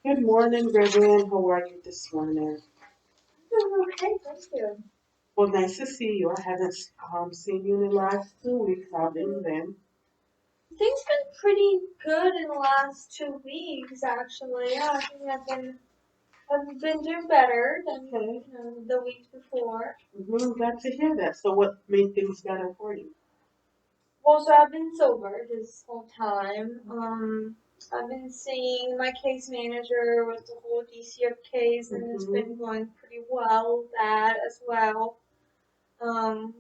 Good morning, Reverend. How are you this morning? Okay, thank you. Well, nice to see you. I haven't seen you in the last 2 weeks. How have you been? Things been pretty good in the last 2 weeks, actually. Yeah, I think I've been doing better than Okay. the week before. Glad to hear that. So, what made things better for you? Well, so I've been sober this whole time. I've been seeing my case manager with the whole DCF case, and it's Mm-hmm. been going pretty well with that as well. Working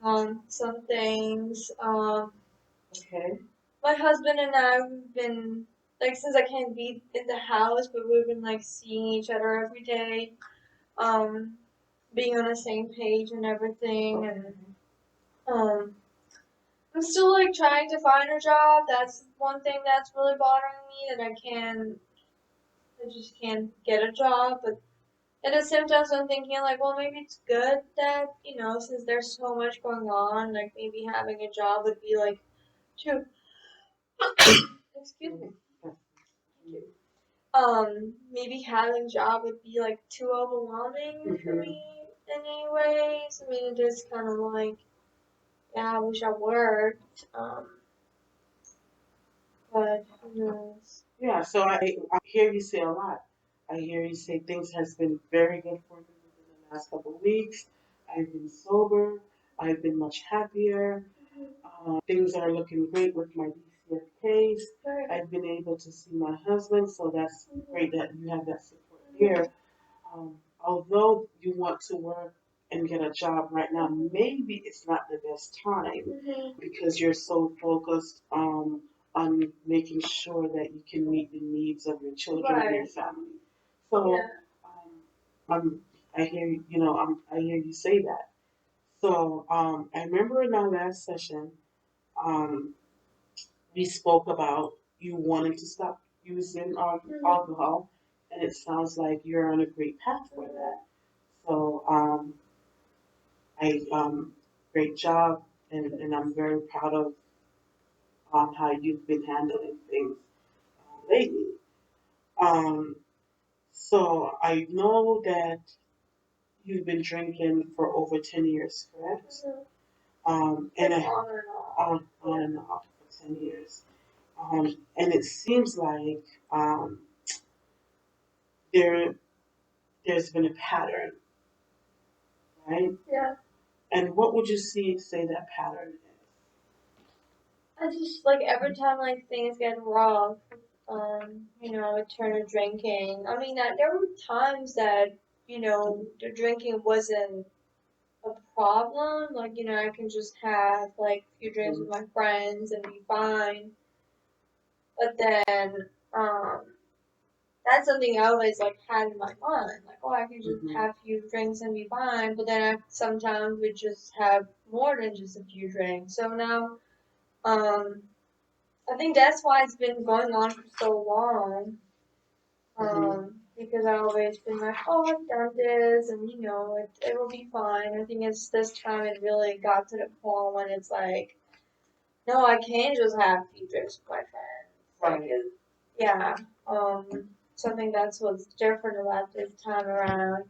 on some things. Okay. My husband and I have been like since I can't be in the house, but we've been like seeing each other every day, um, being on the same page and everything. Okay. And um, I'm still like trying to find a job. That's one thing that's really bothering me that I just can't get a job. But at the same time, so I'm thinking like, well, maybe it's good that since there's so much going on, like maybe having a job would be like too. Excuse me. Yes. Maybe having a job would be like too overwhelming for Mm-hmm. me in any ways. I mean, it is kind of like, yeah, I wish I worked. But who knows? Yeah. So I hear you say a lot. I hear you say things has been very good for me within the last couple of weeks. I've been sober. I've been much happier. Things are looking great with my DCF case. Right. I've been able to see my husband, so that's great Mhm. that you have that support Mhm. here. Although you want to work and get a job right now, maybe it's not the best time Mhm. because you're so focused on making sure that you can meet the needs of your children and your Right. family. Yeah. So I hear I hear you say that. So I remember in our last session, um, we spoke about you wanting to stop using Mhm. alcohol, and it sounds like you're on a great path for that. So I great job, and I'm very proud of how you've been handling things lately. Um, so I know that you've been drinking for over 10 years, correct? Mhm. And Like I on and off. on Yeah. and off for 10 years. And it seems like there there's been a pattern, right? Yeah. And what would you say that pattern I just like every time like things get rough, I turn to drinking. I mean, that there were times that the drinking wasn't a problem. Like I can just have like a few drinks with is? my friends and be fine. But then, um, that's something I always like had in my mind. Like, oh, I can just Mm-hmm. have a few drinks and be fine. But then I sometimes would just have more than just a few drinks. So now, um, I think that's why it's been going on for so long. Mm-hmm. Because I've always been like, oh, I've done this, and it will be fine. I think it's this time it really got to the point when it's like, no, I can't just have a few drinks with my friends. Like, Right. yeah. So I think that's what's different about this time around.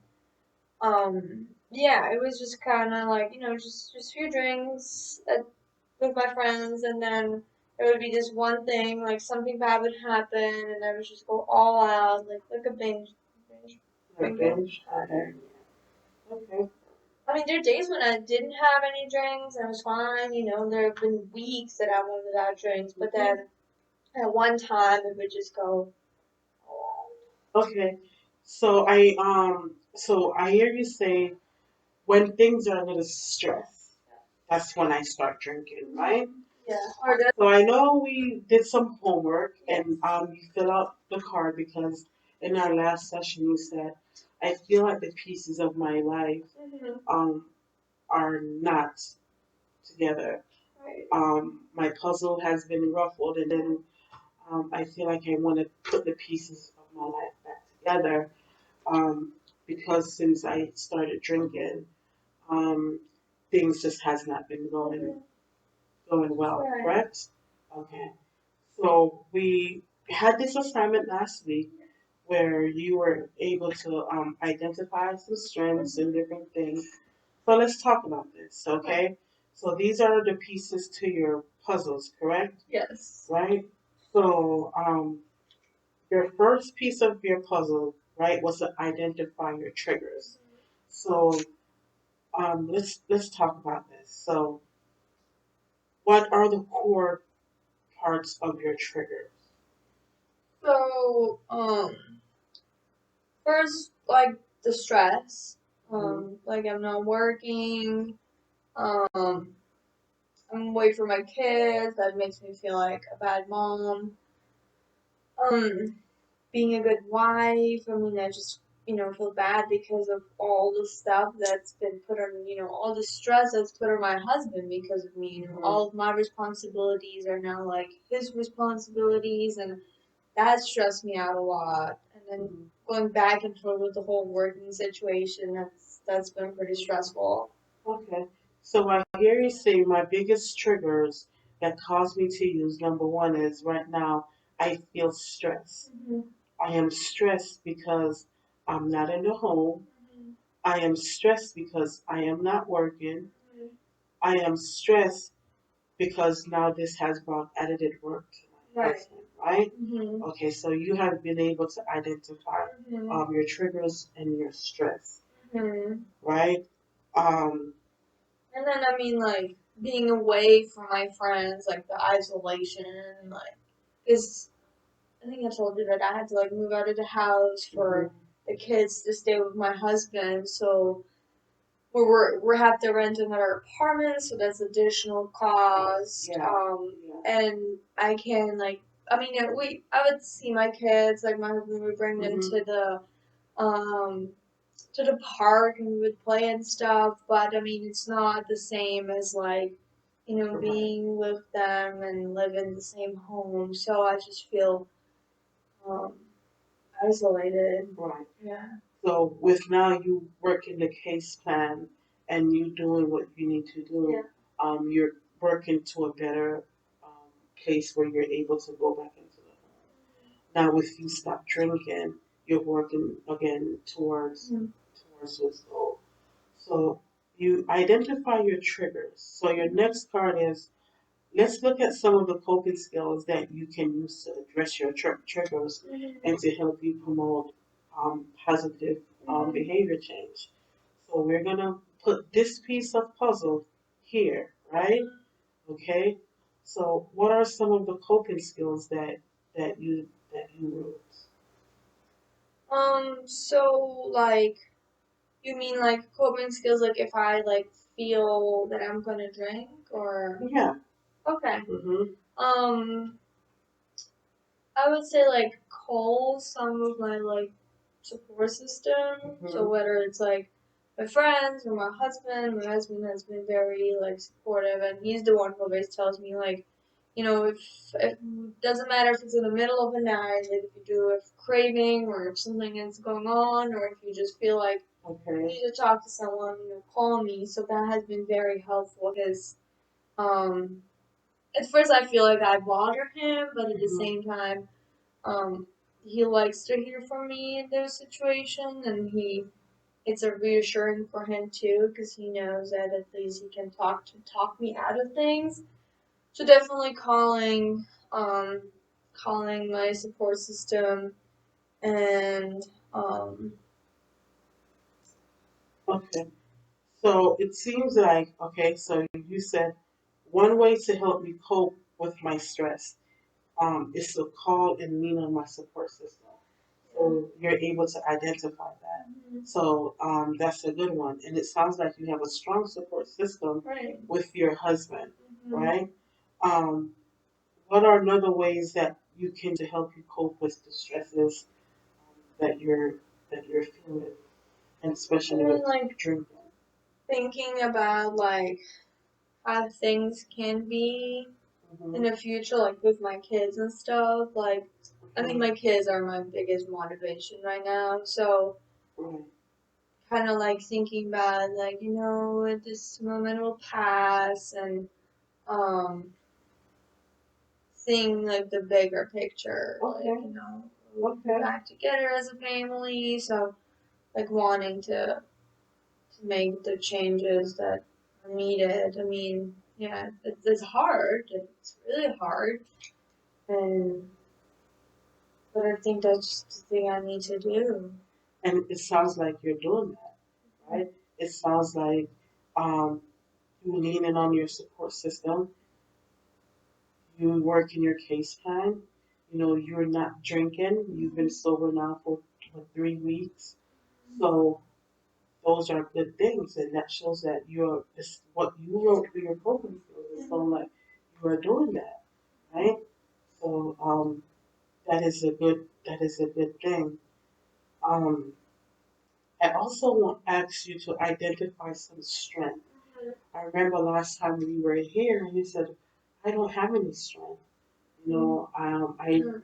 Yeah, it was just kind of like just a few drinks with my friends, and then it would be this one thing, like something bad would happen, and I would just go all out, like a binge Like drinking binge. Okay. pattern. Okay. I mean, there are days when I didn't have any drinks and I was fine. There have been weeks that I went without drinks, but Mm-hmm. then at one time it would just go all Okay. So I hear you say when things are a little stressed, that's when I start drinking, out. right? Yeah. Or the So I know we did some homework yeah. and you fill out the card because in our last session you said I feel like the pieces of my life Mhm. um are not together. Right. My puzzle has been ruffled, and then I feel like I want to put the pieces of my life back together um, because since I started drinking, um, things just has not been Mhm. going well. Right. Correct? Okay. So we had this assignment last week where you were able to identify some strengths and different things. So let's talk about this, okay? So these are the pieces to your puzzles, correct? Yes. Right? So your first piece of your puzzle, right, was to identify your triggers. So let's talk about this. So what are the core parts of your triggers? So, first, like the stress. Like I'm not working. I'm away from my kids. That makes me feel like a bad mom. Um, Being a good wife. I mean, I just, feel bad because of all the stuff that's been put on, all the stress that's put on my husband because of me. All of my responsibilities are now like his responsibilities, and that stressed me out a lot. And then going back and forth with the whole working situation, that's been pretty stressful. Okay. So I hear you say my biggest triggers that cause me to use number one is right now I feel stress. Mhm. I am stressed because I'm not in the home. I am stressed because I am not working. I am stressed because now this has brought added work to my Right. husband, right? Mhm. Okay, so you have been able to identify Mhm. your triggers and your stress, Mhm. right? Um, And then I mean like being away from my friends, like the isolation, like because I think I told you that I had to like move out of the house for mhm, the kids to stay with my husband, so we have to rent another apartment, so that's additional cost. yeah, yeah. And I can like I mean I would see my kids, like my husband would bring them Mhm. um to the park and we would play and stuff, but I mean, it's not the same as like, Right, being with them and live in the same home. So I just feel um, isolated. right. Yeah. So with now you working the case plan and you doing what you need to do, Yeah. you're working to a better place where you're able to go back into the home. Now, if you stop drinking, you're working again Mhm. towards this goal. So you identify your triggers. So your next card is let's look at some of the coping skills that you can use to address your triggers and to help you promote positive behavior change. So we're gonna put this piece of puzzle here, right? Okay. So what are some of the coping skills that you wrote? So like, you mean like coping skills, like if I like feel that I'm gonna drink or Yeah. okay. Mhm. Um, I would say like call some of my like support system. So Mhm. whether it's like my friends or my husband has been very like supportive, and he's the one who always tells me like, if doesn't matter if it's in the middle of the night, like if you do a craving or if something is going on, or if you just feel like you Okay. need to talk to someone, call me. So that has been very helpful. Because um, at first I feel like I bother him, but at the Mhm. same time um, he likes to hear from me in those situations, and it's a reassuring for him too, because he knows that at least he can talk me out of things. So definitely um, calling my support system, and um, Okay. So it seems like okay. So you said one way to help me cope with my stress is to call and lean on my support system. So you're able to identify that. So that's a good one. And it sounds like you have a strong support system right. with your husband, Mhm. right? Um, what are other ways that you can to help you cope with the stresses that you're feeling, and especially And then with like drinking? thinking about like how things can be in Hmm. the future, like with my kids and stuff. Like, I think Okay. my kids are my biggest motivation right now. So, Right. kind of like thinking about, like, this moment will pass and um, seeing like the bigger picture. Like, Okay. Okay. back together as a family. So like wanting to make the changes that are needed. I mean, yeah, it's hard. It's really hard, and but I think that's the thing I need to do. And it sounds like you're doing that, right? It sounds like um, you leaning on your support system, you work in your case plan, you're not drinking, you've been sober now for 3 weeks. So those are good things, and that shows that this, what you wrote for your coping skills is showing like you are doing that, right? So that is a good thing. Um, I also want to ask you to identify some strength. I remember last time we were here, and you said, "I don't have any strength. I Mm.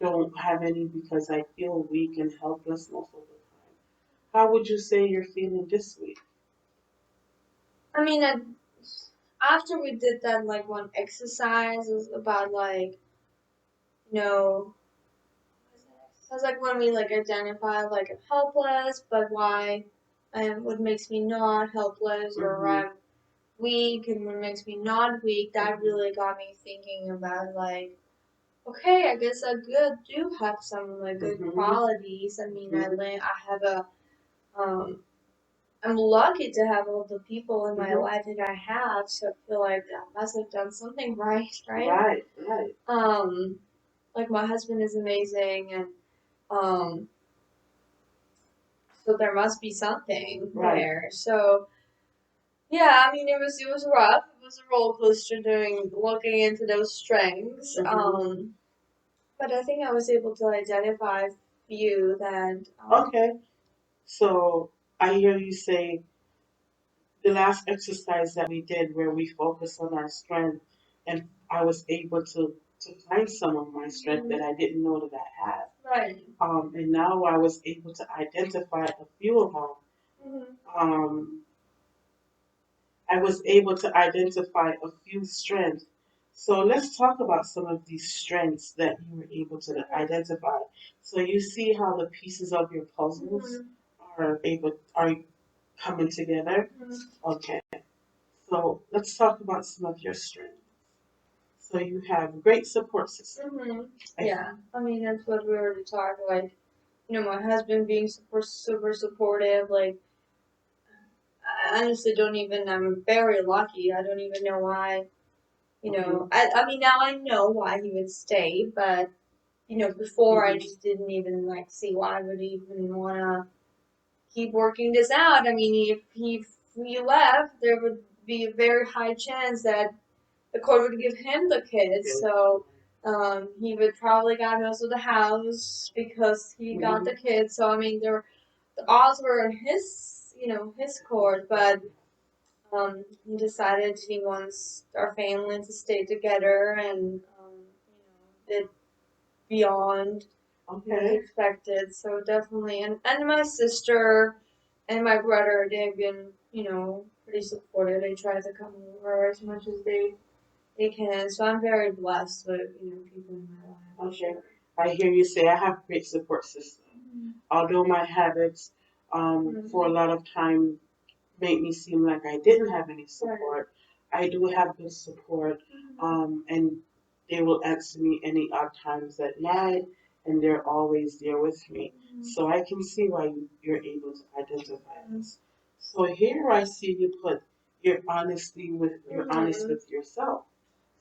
don't have any because I feel weak and helpless most of the time." How would you say you're feeling this week? I mean, after we did that like one exercise, it was about like you know, it was like when we like identify like I'm helpless, but why, and what makes me not helpless, or Mm-hmm. I'm weak and what makes me not weak. That Mm-hmm. really got me thinking about like, okay, I guess I good do have some like good Mm-hmm. qualities. I mean, Mm-hmm. I have a um I'm lucky to have all the people in my Mm-hmm. life that I have, so I feel like I must have done something right, right? Right, right. Um, like my husband is amazing, and um, so there must be something Right. there. So yeah, I mean it was rough. It was a roller coaster doing looking into those strengths. Mm-hmm. But I think I was able to identify a few that Okay. So I hear you say the last exercise that we did where we focused on our strength, and I was able to find some of my strength that I didn't know that I had. right. And now I was able to identify a few of them. Mm-hmm. Um, I was able to identify a few strengths. So let's talk about some of these strengths that you were able to identify. So you see how the pieces of your puzzles Mm-hmm. are coming together. Okay. So let's talk about some of your strengths. So you have great support system. Mm-hmm. I, Yeah, I mean that's what we already talked. Like, my husband being super supportive. Like, I honestly don't even. I'm very lucky. I don't even know why. mhm, I mean now I know why he would stay, but before I mhm, just didn't even like see why I would even wanna keep working this out. I mean, if he left, there would be a very high chance that the court would give him the kids. yes, So he would probably got most of the house because he got mhm, the kids. So I mean, the odds were in his court, but he decided he wants our family to stay together and did beyond was okay, expected. So definitely, and my sister and my brother, they've been pretty supportive. They try to come over as much as they can. So I'm very blessed with people in my life for okay. sure. I hear you say I have great support system. Although my habits, for a Mm-hmm. lot of time made me seem like I didn't have any Right. support, I do have good support. And they will answer me any odd times at night, and they're always there with me. So I can see why you're able to identify this. So here I see you put you're honest Mm-hmm. with yourself.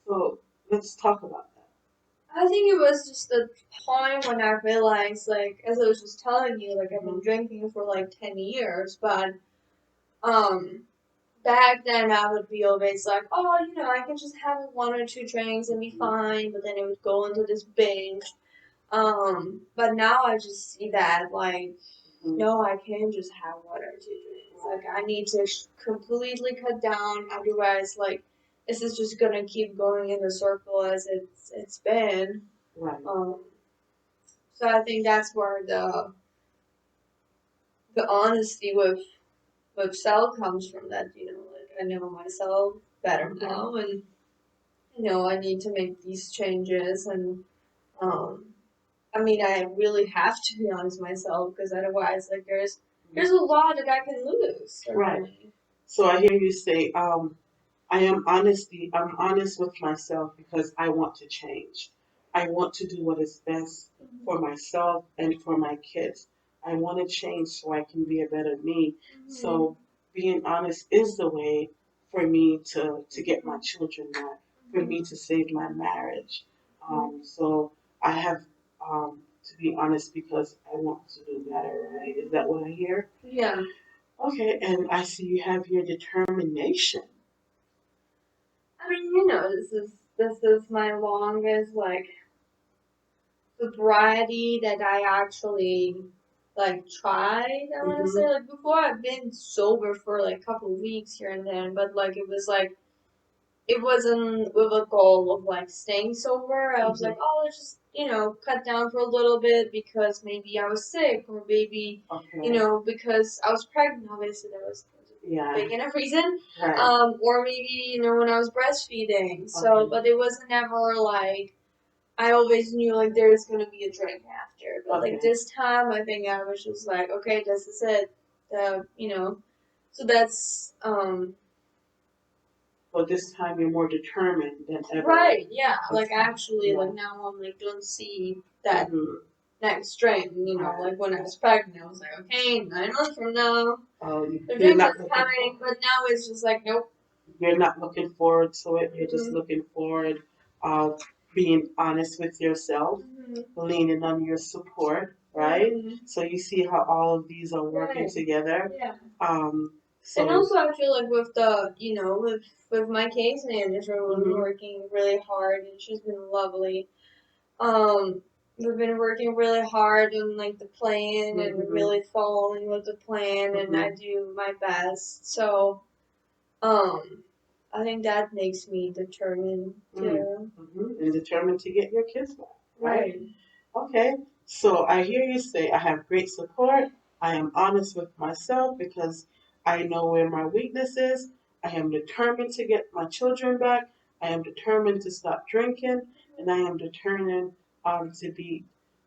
So let's talk about that. I think it was just the point when I realized, like, as I was just telling you, like, I've been Hmm. drinking for like 10 years, but um, back then I would be always like, oh, I can just have one or two drinks and be fine, but then it would go into this binge. But now I just see that, like, Hmm. no, I can't just have one or two drinks. Like, I need to completely cut down, otherwise, like, this is just gonna keep going in a circle as it's been. Right. Um, so I think that's where the honesty with self comes from. That like I know myself better Okay. now, and I need to make these changes, and um, I mean, I really have to be honest with myself because otherwise, like, there's a lot that I can lose. Right. Certainly. So I hear you say, I'm honest with myself because I want to change. I want to do what is best for myself and for my kids. I want to change so I can be a better me. So being honest is the way for me to get my children back, for me to save my marriage. So I have to be honest because I want to do better, right? Is that what I hear? Yeah. Okay, and I see you have your determination. I mean, you know, this is my longest like sobriety that I actually like tried. I want to say like before I've been sober for like a couple of weeks here and then, but like it was like it wasn't with a goal of like staying sober. I was like, oh, let's just cut down for a little bit because maybe I was sick or maybe Okay. because I was pregnant. Obviously, there was a Yeah. big enough reason. Right. Or maybe when I was breastfeeding. So, but it wasn't ever like I always knew like there's gonna be a drink after. But like Okay. this time, I think I was just like, okay, this is it. So that's But this time you're more determined than ever. right, yeah. Like before. actually, Yeah. like now I'm like don't see that Mhm. next drink. Right. Like when I was pregnant, I was like, okay, 9 months from now, Oh, the you're drink not is looking coming. But now it's just like, nope. you're not looking forward to it. You're just Mhm. looking forward of being honest with yourself, Mhm. leaning on your support, right? Mhm. So you see how all of these are working Right. together. Yeah. Um, And so also, I feel like with the, with my case manager, we've been mhm, working really hard, and she's been lovely. Um, we've been working really hard on like the plan and mhm, really following with the plan, and I mhm, do my best. So, um, I think that makes me determined too. and determined to get your kids back, right? Right. Okay, so I hear you say I have great support. I am honest with myself because I know where my weakness is. I am determined to get my children back. I am determined to stop drinking, and I am determined to beat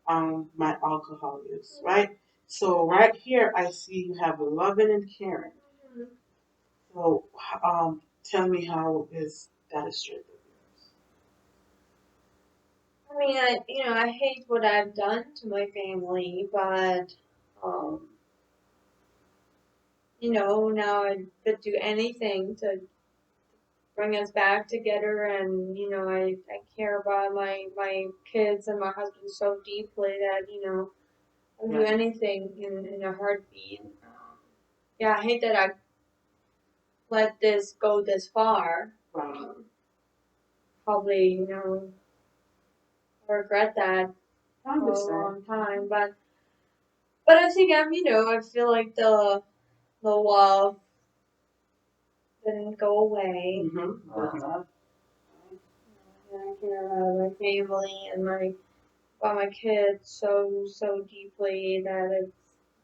my alcohol use. Right. So right here, I see you have loving and caring. So tell me how is that a strength of I mean, I hate what I've done to my family, but um, now I could do anything to bring us back together, and I care about my kids and my husband so deeply that I'll do yours? anything in a heartbeat. Yeah, I hate that I let this go this far. Yeah. Right. Probably regret that I for a understand. long time, but I think I feel like the love didn't go away. Mm-hmm. I care about my family and about my kids so deeply that it's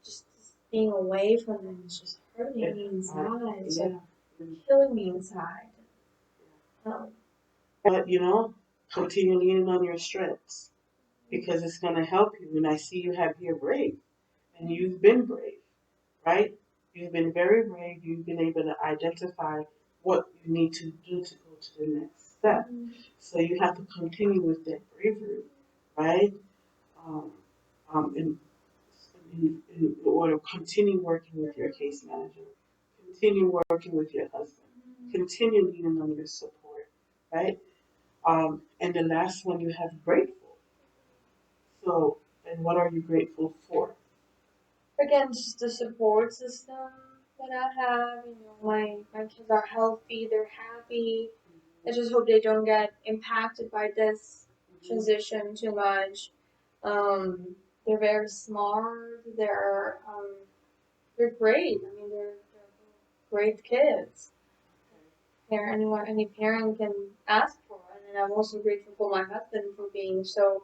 just being away from them is just hurting me inside. It's like Yeah. killing me inside. Um, But continue leaning on your strengths because it's going to help you. And I see you have you're brave, and you've been brave, right? You've been very brave. You've been able to identify what you need to do to go to the next step. So you have to continue with that bravery, right? Um, in, in order to continue working with your case manager, continue working with your husband, continue leaning on your support, right? And the last one you have grateful. So, and what are you grateful for? Again, just the support system that I have. My kids are healthy. They're happy. I just hope they don't get impacted by this transition too much. They're very smart. They're great. I mean, they're great kids. Any parent can ask for, and I'm also grateful for my husband for being so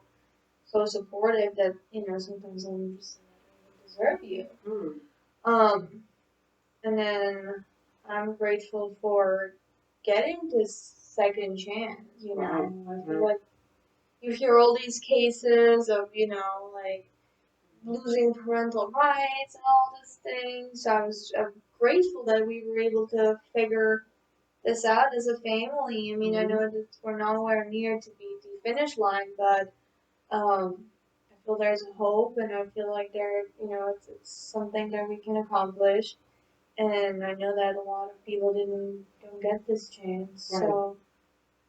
supportive that sometimes I'm just like, I don't deserve you. Mm. Um, and then I'm grateful for getting this second chance. Right. I feel like you hear all these cases of, like losing parental rights and all these things. So I'm grateful that we were able to figure this out as a family. I mean, I know that we're nowhere near to be the finish line, but I feel there's a hope, and I feel like it's something that we can accomplish. And I know that a lot of people don't get this chance. Right. So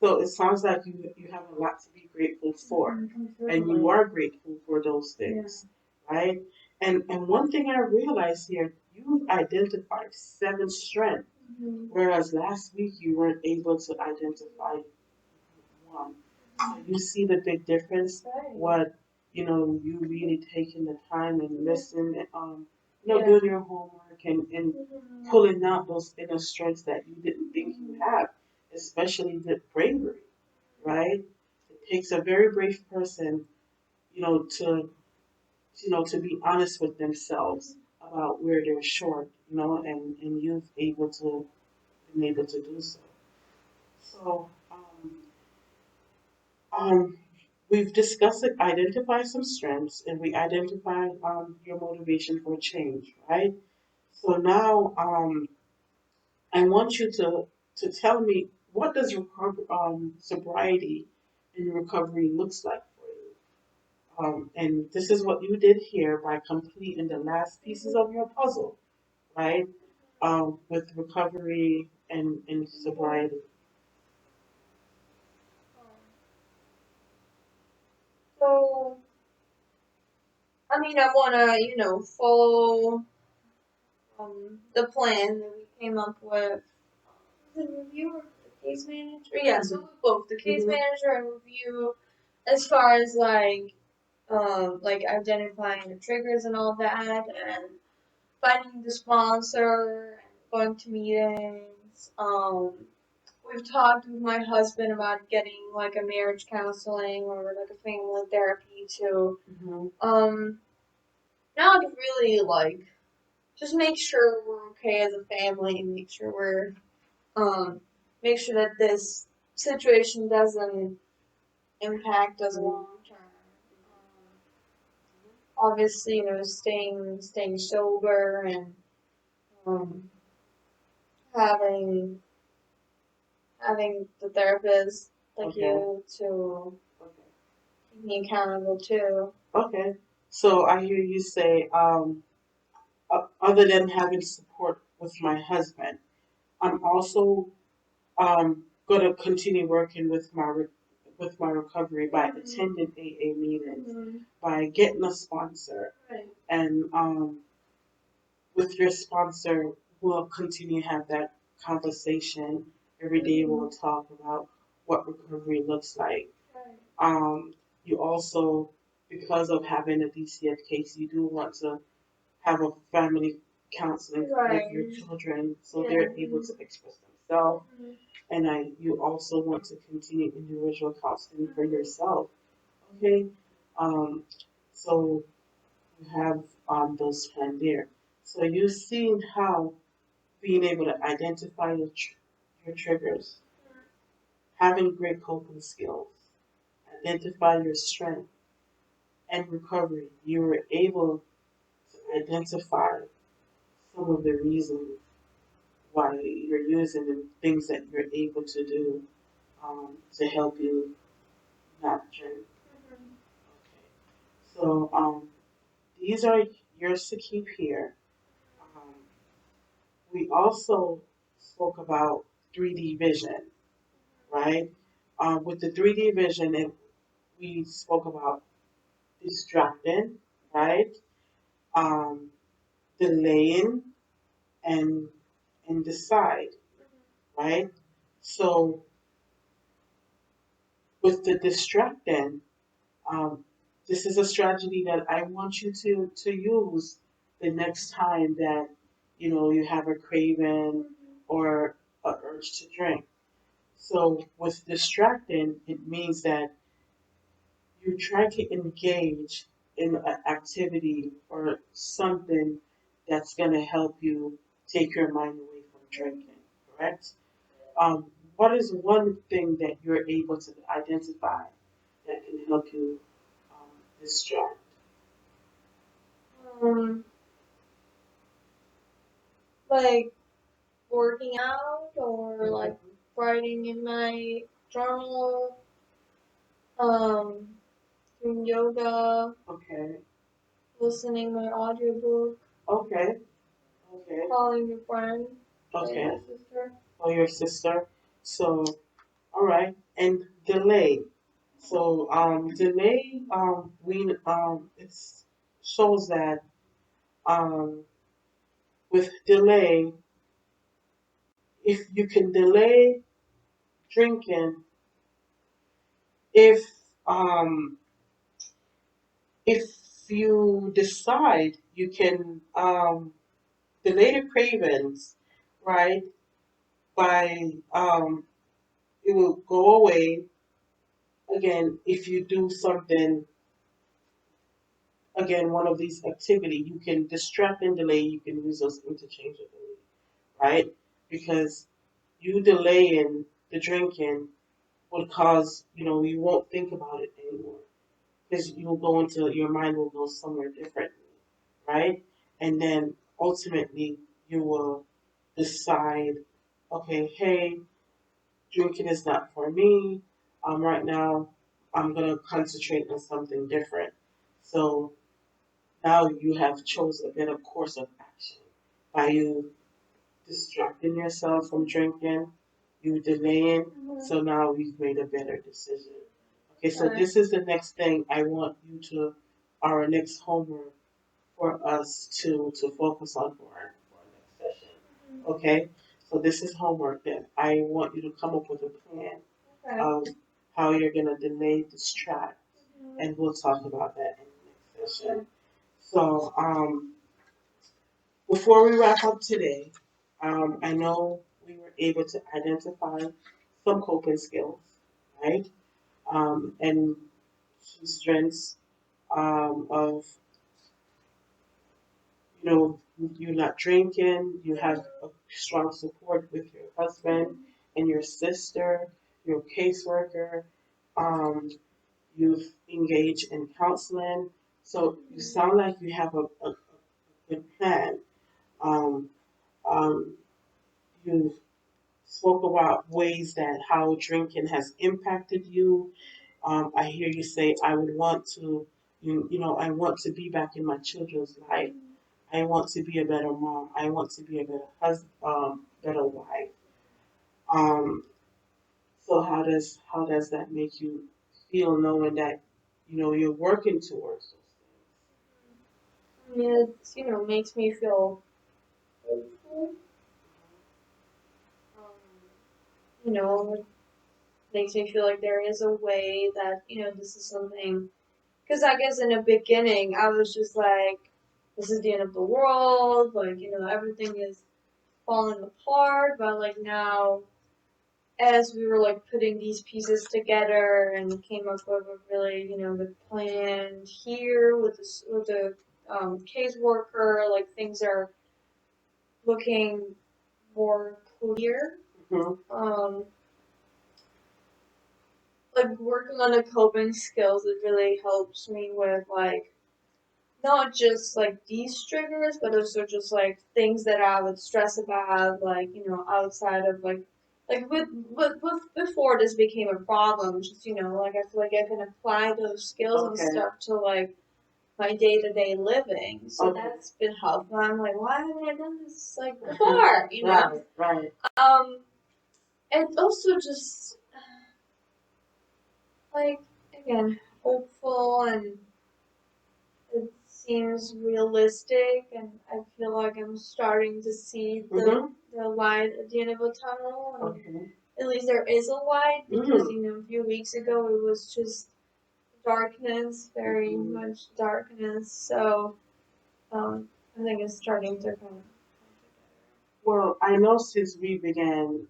So it sounds like you have a lot to be grateful for, and you are grateful for those things, right? And one thing I realized here, you've identified 7 strengths, whereas last week you weren't able to identify one. So you see the big difference. Right. What you really taking the time and listen, Yeah. doing your homework and pulling out those inner strengths that you didn't think you have, especially the bravery, right? It takes a very brave person, to to be honest with themselves about where they're short, and you've been able to do so. So, um, we've discussed it, identify some strengths, and we identify your motivation for change, right? So now, I want you to tell me, what does sobriety and recovery looks like for you. And this is what you did here by completing the last pieces of your puzzle, right? With recovery and sobriety. So, I mean, I want to, follow the plan that we came up with. The review or the case manager? Yeah, so both the case Mhm. manager and review, as far as like identifying the triggers and all that, and finding the sponsor, and going to meetings. We've talked with my husband about getting like a marriage counseling or like a family therapy too. Mhm. Now to really like just make sure we're okay as a family, and um make sure that this situation doesn't impact us long term. Obviously, staying sober and um having having the therapist like Okay. you to Okay. keep me accountable too. Okay. So I hear you say, other than having support with my husband, I'm also going to continue working with with my recovery by attending AA meetings, by getting a sponsor, Right. and with your sponsor, we'll continue to have that conversation every day. We'll talk about what recovery looks like. Right. You also, because of having a DCF case, you do want to have a family counseling with your children so they're able to express themselves. And you also want to continue individual counseling for yourself. Okay, um, so you have those planned there. So you've seen how being able to identify your triggers, having great coping skills, identify your strength and recovery. You were able to identify some of the reasons why you're using the things that you're able to do to help you not drink. Okay. So these are yours to keep here. Um, we also spoke about 3D vision, right? With the 3D vision, we spoke about distracting, right? Um, delaying and decide, right? So with the distracting, um, this is a strategy that I want you to use the next time that you have a craving or a urge to drink. So with distracting, it means that you try to engage in an activity or something that's going to help you take your mind away from drinking, correct? What is one thing that you're able to identify that can help you distract? Um, like working out or like writing in my journal, um, doing yoga, Okay, listening my audiobook, okay, okay, calling a friend, calling okay. my sister. Or your sister. So, all right. And delay. So, delay, we, it shows that, um, with delay, if you can delay drinking, if, um, if you decide you can, delay the cravings, right, by, it will go away again if you do something, again, one of these activity, you can distract and delay, you can use those interchangeably, right? Because you delaying the drinking would cause, you won't think about it anymore. Because you'll go into, your mind will go somewhere differently, right? And then ultimately you will decide, okay, hey, drinking is not for me. Right now I'm gonna concentrate on something different. So now you have chose a better course of action by you distracting yourself from drinking, you delaying. So now you've made a better decision. Okay, so Right. this is the next thing I want you to, our next homework for us to focus on for our next session. Okay, so this is homework then. I want you to come up with a plan Okay. of how you're gonna delay, distract, and we'll talk about that in the next session. So, before we wrap up today, I know we were able to identify some coping skills, right? And some strengths of, you not drinking, you have a strong support with your husband and your sister, your caseworker, um, you've engaged in counseling. So you sound like you have a good plan. Um, um, you spoke about ways that how drinking has impacted you. I hear you say, I would want to, I want to be back in my children's life. I want to be a better mom. I want to be a better husband, better wife. Um, so how does that make you feel knowing that, you're working towards those I mean, it makes me feel hopeful. It makes me feel like there is a way that this is something. Because I guess in the beginning I was just like, this is the end of the world. Like everything is falling apart. But like now, as we were like putting these pieces together and came up with a really good plan here with the caseworker, like things are looking more clear. things? Like working on the coping skills, it really helps me with like not just like these triggers, but also just like things that I would stress about, like outside of like with before this became a problem. Just like I feel like I can apply those skills and Okay. stuff to like my day-to-day living. So Okay. that's been helpful. I'm like, why haven't I done this like before? Right, right. Um, and also just like again hopeful, and it seems realistic, and I feel like I'm starting to see the light at the end of a tunnel, and Okay. at least there is a light, because Mhm. a few weeks ago it was just darkness, very much darkness. So I think it's starting to come together. Well, I know since we began,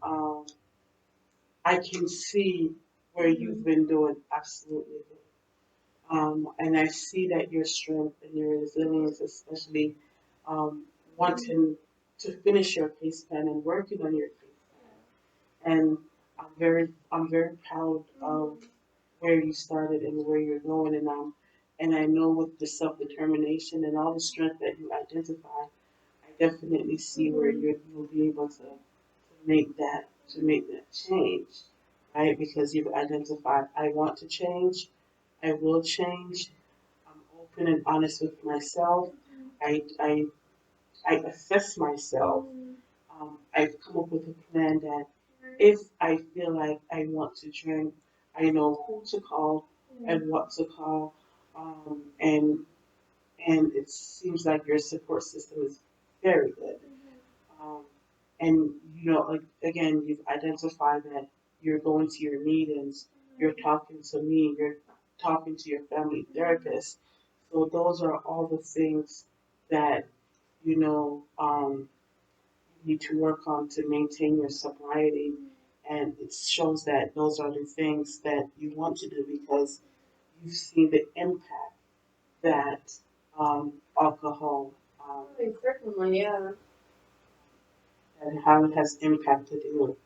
I can see where you've been doing absolutely good. And I see that your strength and your resilience, especially wanting to finish your case plan and working on your case plan. And I'm very proud of where you started and where you're going, and I know with the self-determination and all the strength that you identify, I definitely see where Mhm. you'll be able to make that change, right? Because you've identified, I want to change, I will change. I'm open and honest with myself. I I assess myself. Mhm. I've come up with a plan that if I feel like I want to drink, I know who to call and what to call. And it seems like your support system is very good. Um, and like again, you've identified that you're going to your meetings, you're talking to me, you're talking to your family therapist. So those are all the things that you know you need to work on to maintain your sobriety. And it shows that those are the things that you want to do because you've seen the impact that alcohol Certainly, yeah. and how it has impacted you.